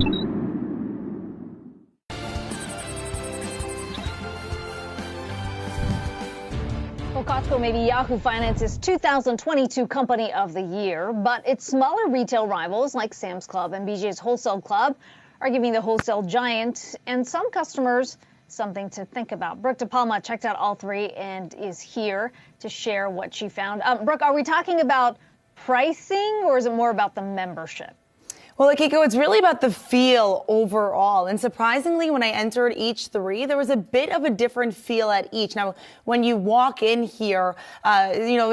Well, Costco may be Yahoo Finance's 2022 Company of the Year, but its smaller retail rivals like Sam's Club and BJ's Wholesale Club are giving the wholesale giant and some customers something to think about. Brooke DePalma checked out all three and is here to share what she found. Brooke, are we talking about pricing or is it more about the membership? Well, Akiko, it's really about the feel overall. And surprisingly, when I entered each three, there was a bit of a different feel at each. Now, when you walk in here,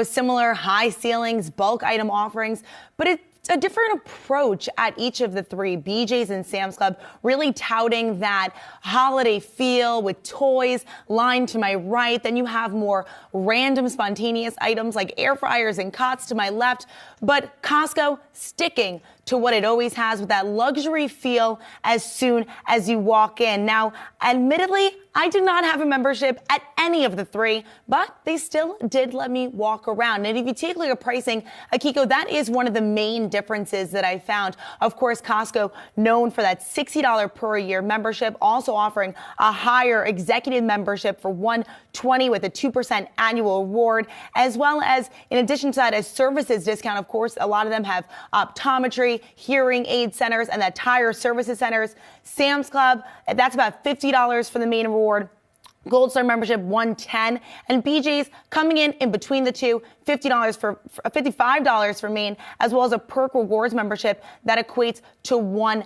similar high ceilings, bulk item offerings, but it's a different approach at each of the three. BJ's and Sam's Club really touting that holiday feel with toys lined to my right. Then you have more random spontaneous items like air fryers and cots to my left. But Costco sticking to what it always has with that luxury feel as soon as you walk in. Now, admittedly, I do not have a membership at any of the three, but they still did let me walk around. And if you take a look at pricing, Akiko, that is one of the main differences that I found. Of course, Costco known for that $60 per year membership, also offering a higher executive membership for $120 with a 2% annual reward, as well as, in addition to that, a services discount. Of course, a lot of them have optometry, hearing aid centers, and that tire services centers. Sam's Club, that's about $50 for the main reward. Gold Star membership, $110, and BJ's coming in between the two, $55 for main, as well as a perk rewards membership that equates to $110.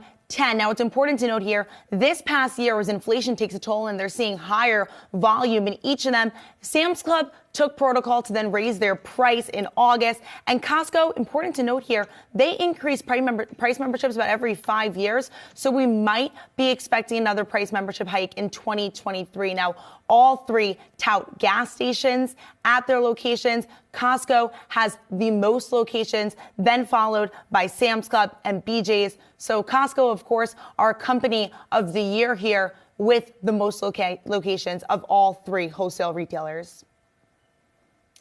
Now, it's important to note here, this past year as inflation takes a toll and they're seeing higher volume in each of them, Sam's Club took protocol to then raise their price in August. And Costco, important to note here, they increase price memberships about every 5 years. So we might be expecting another price membership hike in 2023. Now, all three tout gas stations at their locations. Costco has the most locations, then followed by Sam's Club and BJ's. So Costco, of course, our company of the year here with the most locations of all three wholesale retailers.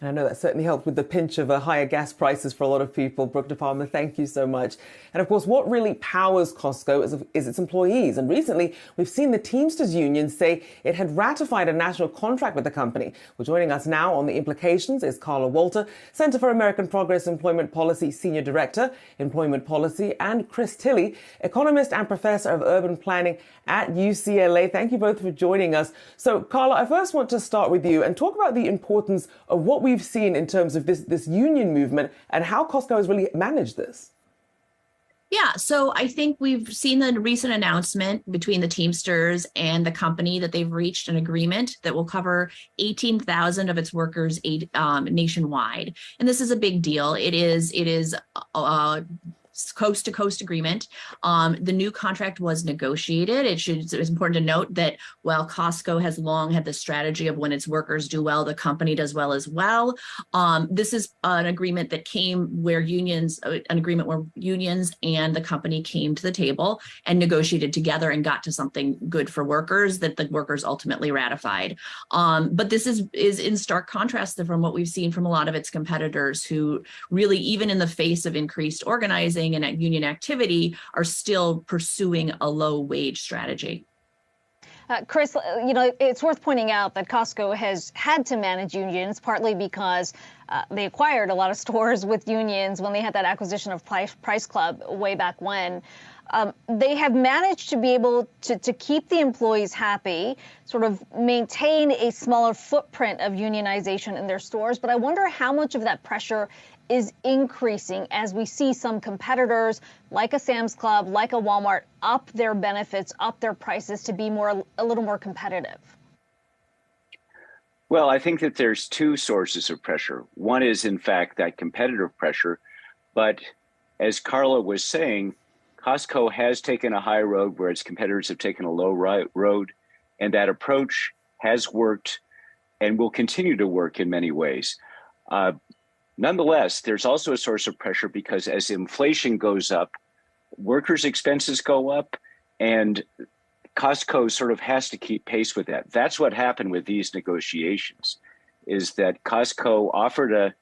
I know that certainly helped with the pinch of higher gas prices for a lot of people. Brooke DePalma, thank you so much. And of course, what really powers Costco is its employees. And recently, we've seen the Teamsters Union say it had ratified a national contract with the company. Well, joining us now on the implications is Carla Walter, Center for American Progress Employment Policy Senior Director, Employment Policy, and Chris Tilley, economist and professor of urban planning at UCLA. Thank you both for joining us. So, Carla, I first want to start with you and talk about the importance of what we've seen in terms of this union movement and how Costco has really managed this. Yeah, so I think we've seen the recent announcement between the Teamsters and the company that they've reached an agreement that will cover 18,000 of its workers nationwide. And this is a big deal. It is coast-to-coast agreement. The new contract was negotiated. It's important to note that while Costco has long had the strategy of when its workers do well, the company does well as well. This is an agreement that came where unions and the company came to the table and negotiated together and got to something good for workers that the workers ultimately ratified. But this is in stark contrast from what we've seen from a lot of its competitors who really, even in the face of increased organizing and at union activity, are still pursuing a low wage strategy. Chris, it's worth pointing out that Costco has had to manage unions, partly because they acquired a lot of stores with unions when they had that acquisition of Price Club way back when. They have managed to be able to keep the employees happy, sort of maintain a smaller footprint of unionization in their stores. But I wonder how much of that pressure is increasing as we see some competitors like a Sam's Club, like a Walmart, up their benefits, up their prices to be a little more competitive. Well, I think that there's two sources of pressure. One is, in fact, that competitive pressure. But as Carla was saying, Costco has taken a high road where its competitors have taken a low road. And that approach has worked and will continue to work in many ways. Nonetheless, there's also a source of pressure because as inflation goes up, workers' expenses go up, and Costco sort of has to keep pace with that. That's what happened with these negotiations, is that Costco offered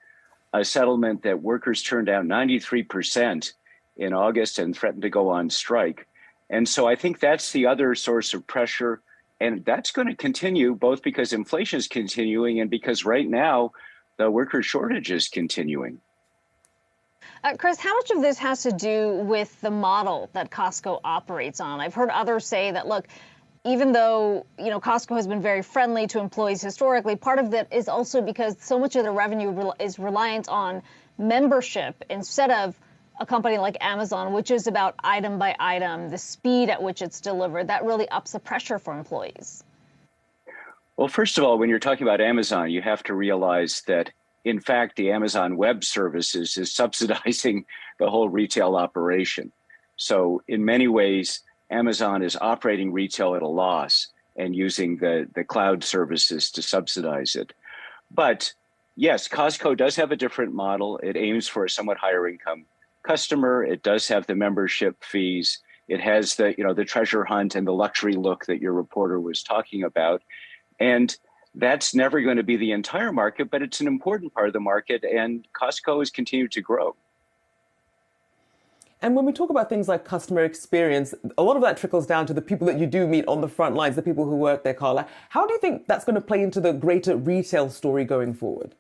a settlement that workers turned down 93% in August and threatened to go on strike. And so I think that's the other source of pressure. And that's going to continue both because inflation is continuing and because right now the worker shortage is continuing. Chris, how much of this has to do with the model that Costco operates on? I've heard others say that, look, even though, Costco has been very friendly to employees historically, part of that is also because so much of the revenue is reliant on membership instead of a company like Amazon, which is about item by item, the speed at which it's delivered. That really ups the pressure for employees. Well, first of all, when you're talking about Amazon, you have to realize that, in fact, the Amazon Web Services is subsidizing the whole retail operation. So in many ways, Amazon is operating retail at a loss and using the cloud services to subsidize it. But yes, Costco does have a different model. It aims for a somewhat higher income customer. It does have the membership fees. It has the treasure hunt and the luxury look that your reporter was talking about. And that's never going to be the entire market, but it's an important part of the market, and Costco has continued to grow. And when we talk about things like customer experience, a lot of that trickles down to the people that you do meet on the front lines, the people who work there, Carla. How do you think that's going to play into the greater retail story going forward?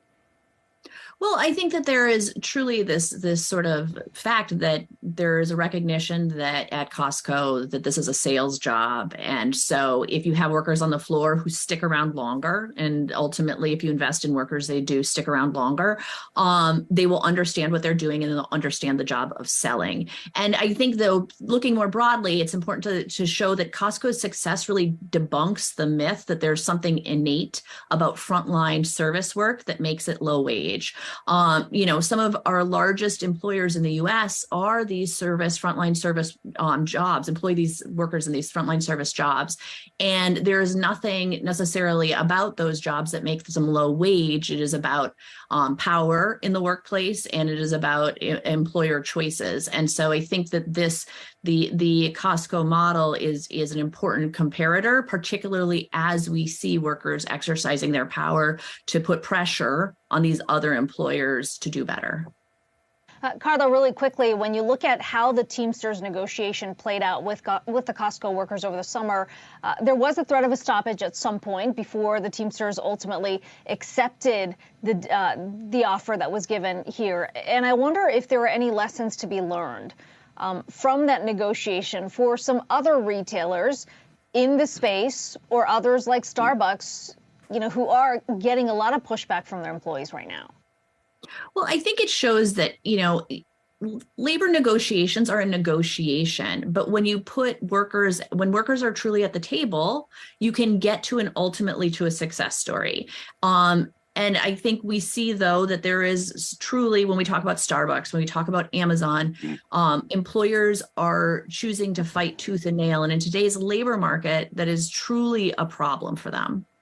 Well, I think that there is truly this sort of fact that there is a recognition that at Costco that this is a sales job. And so if you have workers on the floor who stick around longer, and ultimately if you invest in workers, they do stick around longer, they will understand what they're doing and they'll understand the job of selling. And I think, though, looking more broadly, it's important to show that Costco's success really debunks the myth that there's something innate about frontline service work that makes it low wage. Some of our largest employers in the U.S. are these frontline service jobs, employ these workers in these frontline service jobs. And there is nothing necessarily about those jobs that makes them low wage. It is about power in the workplace, and it is about employer choices. And so I think that the Costco model is an important comparator, particularly as we see workers exercising their power to put pressure on these other employers to do better. Carla, really quickly, when you look at how the Teamsters negotiation played out with the Costco workers over the summer, there was a threat of a stoppage at some point before the Teamsters ultimately accepted the offer that was given here. And I wonder if there are any lessons to be learned from that negotiation for some other retailers in the space or others like Starbucks, who are getting a lot of pushback from their employees right now. Well, I think it shows that, labor negotiations are a negotiation, but when workers are truly at the table, you can get ultimately to a success story. And I think we see, though, that there is truly, when we talk about Starbucks, when we talk about Amazon, employers are choosing to fight tooth and nail. And in today's labor market, that is truly a problem for them.